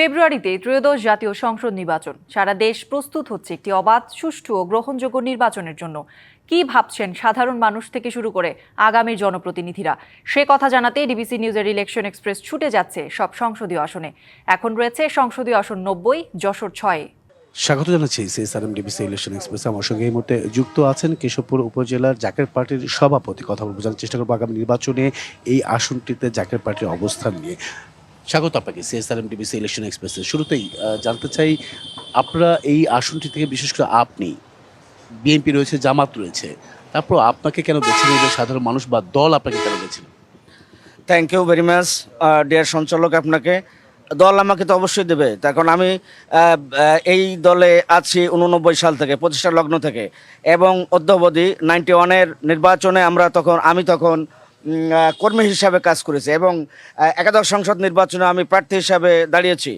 ফেব্রুয়ারিতে ত্রয়োদশ জাতীয় সংসদ নির্বাচন। সারা দেশ প্রস্তুত হচ্ছে একটি অবাধ, সুষ্ঠু ও গ্রহণযোগ্য নির্বাচনের জন্য। কি ভাবছেন সাধারণ মানুষ থেকে শুরু করে আগামীর জনপ্রতিনিধিরা? সে কথা জানাতে ডিবিসি নিউজের ইলেকশন এক্সপ্রেস ছুটে যাচ্ছে সব সংসদীয় আসনে। এখন রয়েছে সংসদীয় আসন 90, যশোর 6। স্বাগত জানাচ্ছি সিএসআরএম ডিবিসি ইলেকশন এক্সপ্রেস। আমার সঙ্গে এই মুহূর্তে যুক্ত আছেন কেশবপুর উপজেলার জাকের পার্টির সভাপতি। কথা বলবো, জানার চেষ্টা করবো আগামী নির্বাচনে এই আসনটিতে জাকের পার্টির অবস্থান নিয়ে। স্বাগত আপনাকে সিএসআরএম ডিবিসি ইলেকশন এক্সপ্রেসে। শুরুতেই জানতে চাই, আপনারা এই আসনটি থেকে, বিশেষ করে আপনি, বিএনপি রয়েছে, জামাত রয়েছে, তারপর আপনাকে কেন বেছে নেবে সাধারণ মানুষ বা দল আপনাকে কেন বেছে নেবে? Thank you very much dear সঞ্চালক। আপনাকে দল আমাকে তো অবশ্যই দেবে, তার কারণ আমি এই দলে আছি 89 সাল থেকে, প্রতিষ্ঠা লগ্ন থেকে, এবং অদ্যাবধি 91-এর নির্বাচনে আমি তখন কর্মী হিসাবে কাজ করেছি এবং একাদশ সংসদ নির্বাচনে আমি প্রার্থী হিসাবে দাঁড়িয়েছি।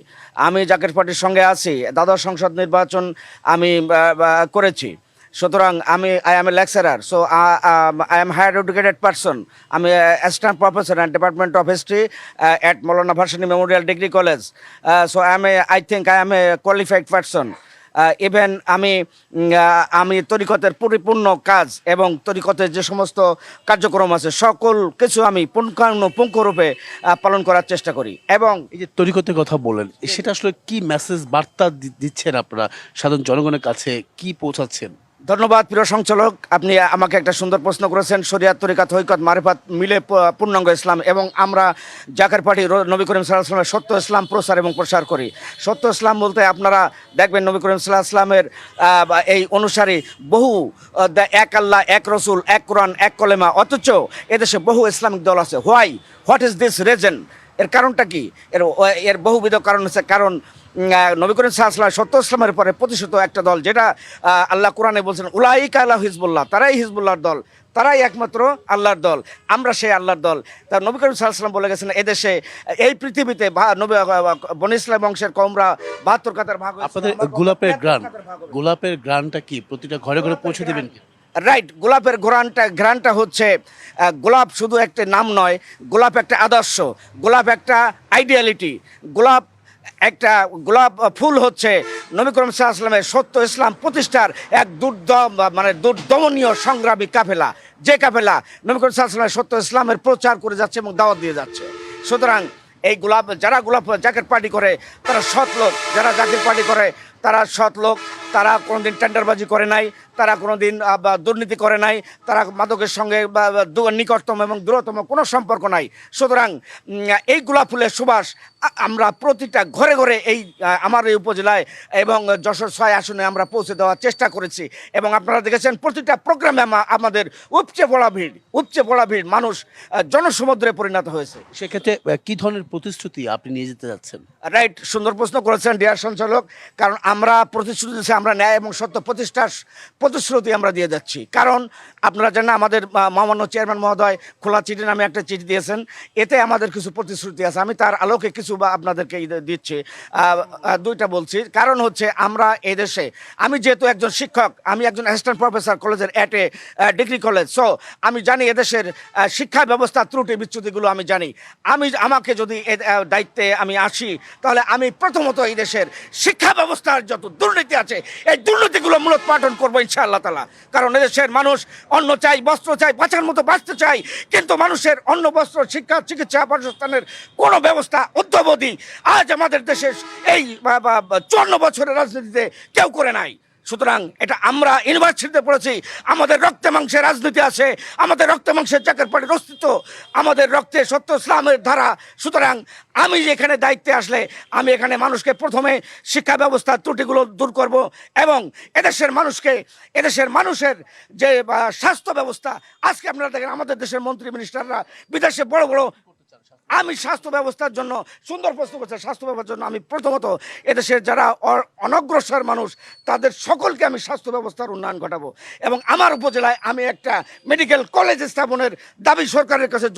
আমি জাকের পার্টির সঙ্গে আছি, দ্বাদশ সংসদ নির্বাচন আমি করেছি। সুতরাং I am a lecturer, so I am higher educated person. আমি assistant professor and department of history at Maulana Bhasani memorial degree college. So I think I am a qualified person. Even আমি তরিকতের পরিপূর্ণ কাজ এবং তরিকতের যে সমস্ত কার্যক্রম আছে সকল কিছু আমি পুঙ্খানুপুঙ্খরূপে পালন করার চেষ্টা করি। এবং এই যে তরিকতের কথা বলেন, সেটা আসলে কি মেসেজ, বার্তা দিচ্ছেন আপনারা সাধারণ জনগণের কাছে, কি পৌঁছাচ্ছেন? ধন্যবাদ প্রিয় সঞ্চালক, আপনি আমাকে একটা সুন্দর প্রশ্ন করেছেন। শরিয়াত, তরিকাত, হৈকত, মারিফাত মিলে পূর্ণাঙ্গ ইসলাম, এবং আমরা জাকের পার্টি নবী করিম সাল্লাল্লাহু আলাইহি ওয়াসাল্লামের সত্য ইসলাম প্রচার এবং প্রসার করি। সত্য ইসলাম বলতে আপনারা দেখবেন নবী করিম সাল্লাল্লাহু আলাইহি ওয়াসাল্লামের এই অনুসারী বহু, এক আল্লাহ, এক রসুল, এক কোরআন, এক কলেমা, অথচ এদেশে বহু ইসলামিক দল আছে। What is this reason? এর কারণটা কি? এর বহুবিধ কারণ হচ্ছে। কারণ নবী করিম সাল্লাল্লাহু আলাইহি ওয়াসাল্লাম সত্য ইসলামের পরে প্রতিষ্ঠিত একটা দল, যেটা আল্লাহ কোরআনে বলছেন উলাইকা আলা হিজবুল্লাহ, তারাই হিজবুল্লাহর দল, তারাই একমাত্র আল্লাহর দল, আমরা সেই আল্লাহর দল। তা নবী করিম সাল্লাল্লাহু আলাইহি ওয়াসাল্লাম বলে গেছেন, এদেশে এই পৃথিবীতে বনী ইসরাঈল বংশের কওমরা 72 কাতার ভাগ হয়েছে। আপনাদের গোলাপের গ্রানটা কি প্রতিটা ঘরে ঘরে পৌঁছে দেবেন কি? রাইট, গোলাপের ঘ্রাণটা হচ্ছে, গোলাপ শুধু একটা নাম নয়, গোলাপ একটা আদর্শ, গোলাপ একটা আইডিয়ালিটি, গোলাপ ফুল হচ্ছে নবী করিম সাল্লাল্লাহু আলাইহি ওয়াসাল্লামের সত্য ইসলাম প্রতিষ্ঠার এক দুর্দমনীয় সংগ্রামী কাফেলা, যে কাফেলা নবী করিম সাল্লাল্লাহু আলাইহি ওয়াসাল্লামের সত্য ইসলামের প্রচার করে যাচ্ছে এবং দাওয়াত দিয়ে যাচ্ছে। সুতরাং এই যারা জাকের পার্টি করে তারা সৎ লোক, যারা জাকের পার্টি করে তারা সৎ লোক, তারা কোনোদিন টেন্ডারবাজি করে নাই, তারা কোনোদিন দুর্নীতি করে নাই, তারা মাদকের সঙ্গে নিকটতম এবং দূরতম কোনো সম্পর্ক নাই। সুতরাং এই গোলাপ ফুলের সুবাস আমরা প্রতিটা ঘরে ঘরে আমার এই উপজেলায় এবং যশোর 6 আসনে আমরা পৌঁছে দেওয়ার চেষ্টা করেছি। এবং আপনারা দেখেছেন প্রতিটা প্রোগ্রামে আমাদের উপচে পড়া ভিড়, মানুষ জনসমুদ্রে পরিণত হয়েছে। সেক্ষেত্রে কি ধরনের প্রতিশ্রুতি আপনি নিয়ে যেতে যাচ্ছেন? রাইট, সুন্দর প্রশ্ন করেছেন ডিয়ার সঞ্চালক। কারণ আমরা প্রতিশ্রুতি দিচ্ছি, আমরা ন্যায় এবং সত্য প্রতিষ্ঠার প্রতিশ্রুতি আমরা দিয়ে যাচ্ছি। কারণ আপনারা জানেন আমাদের মহামান্য চেয়ারম্যান মহোদয় খোলা চিঠি নামে একটা চিঠি দিয়েছেন, এতে আমাদের কিছু প্রতিশ্রুতি আছে। আমি তার আলোকে কিছু আপনাদেরকে দিচ্ছি, দুইটা বলছি। কারণ হচ্ছে আমরা এই দেশে, আমি যেহেতু একজন শিক্ষক, আমি একজন অ্যাসিস্ট্যান্ট প্রফেসর কলেজের ডিগ্রি কলেজ, সো আমি জানি এদেশের শিক্ষা ব্যবস্থার ত্রুটি বিচ্যুতিগুলো আমি জানি। আমাকে যদি দায়িত্বে আমি আসি, তাহলে আমি প্রথমত এই দেশের শিক্ষা ব্যবস্থার যত দুর্নীতি আছে এই দুর্নীতিগুলো মূলোৎপাটন করবো ইনশাআল্লাহ তাআলা। কারণ এদেশের মানুষ অন্ন চাই, বস্ত্র চাই, বাঁচার মতো বাঁচতে চাই, কিন্তু মানুষের অন্ন, বস্ত্র, শিক্ষা, চিকিৎসা, বাসস্থানের কোনো ব্যবস্থা অদ্যাবধি আজ আমাদের দেশের এই 54 বছরের রাজনীতিতে কেউ করে নাই। সুতরাং এটা আমরা ইউনিভার্সিটিতে পড়েছি, আমাদের রক্তে মাংসে রাজনীতি আছে, আমাদের রক্তে মাংসে জাকের পার্টির অস্তিত্ব, আমাদের রক্তে সত্য ইসলামের ধারা। সুতরাং আমি এখানে দায়িত্বে আসলে আমি এখানে মানুষকে প্রথমে শিক্ষা ব্যবস্থার ত্রুটিগুলো দূর করব এবং এদেশের মানুষের যে স্বাস্থ্য ব্যবস্থা, আজকে আপনারা দেখেন আমাদের দেশের মন্ত্রী মিনিস্টাররা বিদেশে বড় আমি স্বাস্থ্য ব্যবস্থার জন্য, সুন্দর প্রশ্ন করছে, স্বাস্থ্য ব্যবস্থার জন্য আমি প্রথমত এদেশের যারা অনগ্রসর মানুষ তাদের সকলকে আমি স্বাস্থ্য ব্যবস্থার উন্নয়ন ঘটাবো এবং আমার উপজেলায় আমি একটা মেডিকেল কলেজ স্থাপনের দাবি সরকারের কাছে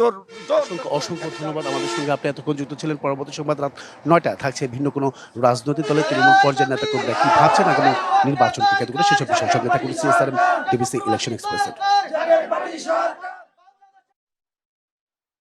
অসংখ্য ধন্যবাদ। আমাদের সঙ্গে আপনি এতক্ষণ যুক্ত ছিলেন। পরবর্তী সংবাদ রাত 9টায় থাকছে ভিন্ন কোনো রাজনৈতিক দলের তৃণমূল পর্যায়ের নেতাকর্মীরা কি ভাবছেন আগামী নির্বাচনকে কেন্দ্র করে, সেসব বিষয়ের সঙ্গে থাকুন সিএসআরএম ডিবিসি ইলেকশন এক্সপ্রেসের।